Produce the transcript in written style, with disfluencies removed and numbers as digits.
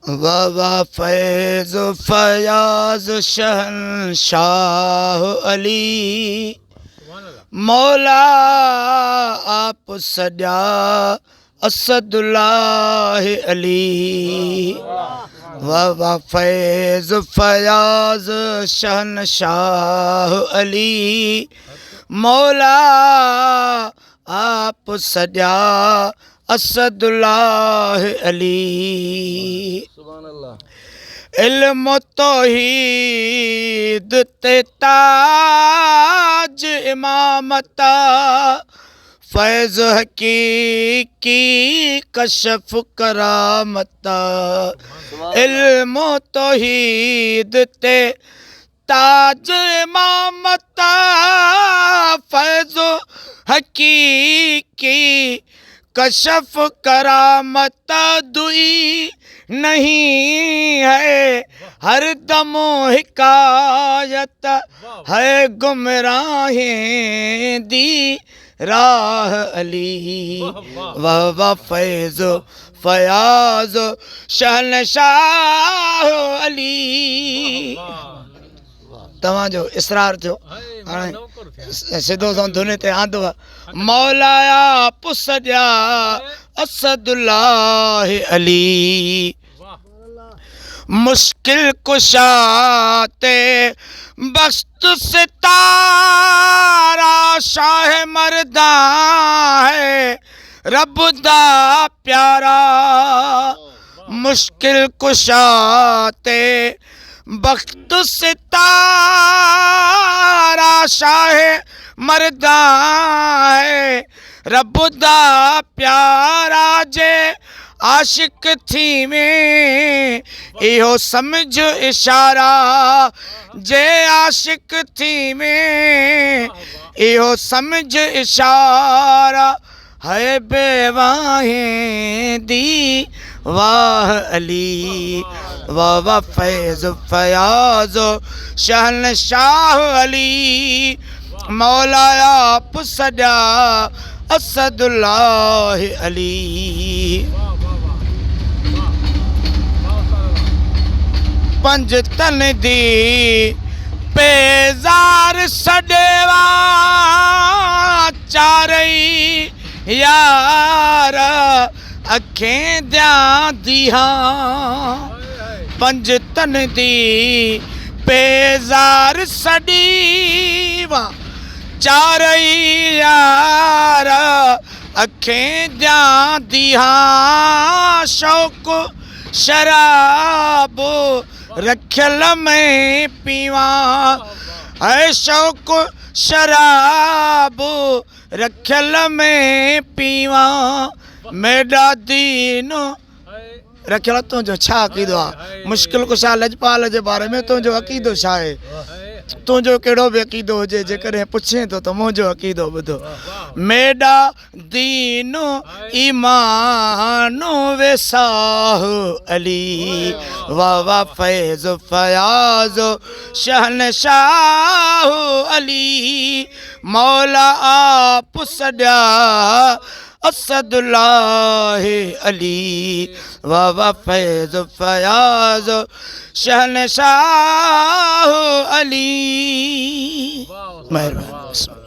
वाह फैज़ फयाज शहनशाह अली मौला आप सॼा असदुल्लाह अली। वाह फैज़ फयाज शहनशाह अली मौला आप सॼा असदुल्लाह अली। इल्म तौहीद ते ताज इमामता फैज़ हकीकी कशफ करामता। इल्म तौहीद ते ताज इमामता फैज़ हकीकी कशफ करामत दुई नहीं है हर दम हिकायत है गुमराहें दी राह अली। वाह फैज़ फयाज शहनशाह अली। तव्हांजो इसरार थियो हाणे सिधो सो धुन ते आंदो मौलाया पुसॼा असदुल्लाह अली। मुश्किल कुशा ते बख्त सितारा शाह मर्दा है रब दा प्यारा। मुश्किल कुशा ते बख्त सितारा शाह मर्दा है रब दा प्यारा। जे आशिक थी में इहो समझ इशारा। जे आशिक थी में इहो समझ इशारा है बेवाहें दी वाह अली। वाह फैज़ फयाज शहनशाह अली मौलाया पुसॼा असदुल्लाह अली। पंज तन दी पेज़ार सॾेवा चारई यार अखें द्यां दिहा। पंज तन दी पेज़ार सॾीवा चारई यार अखें द्यां दिहा। शौक़ शराब रखियल में पीवा है शौक़ शराब रखियल में पीवा। मेरा दीन रखियल तुंहिंजो छा अक़ीदो आहे। मुश्किल कुशा लजपाल जे बारे में तुंहिंजो अक़ीदो छा आहे। तुंहिंजो कहिड़ो बि अक़ीदो हुजे जेकॾहिं पुछे थो त मुंहिंजो अक़ीदो ॿुधो। मेरा दीन ईमान वेसाह अली। वाह फैज़ फयाज शहनशाह अली मौला आप सॼा असदुल्लाह अली। वाह फैज़ फयाज शहनशाह अली। मेहरबानी।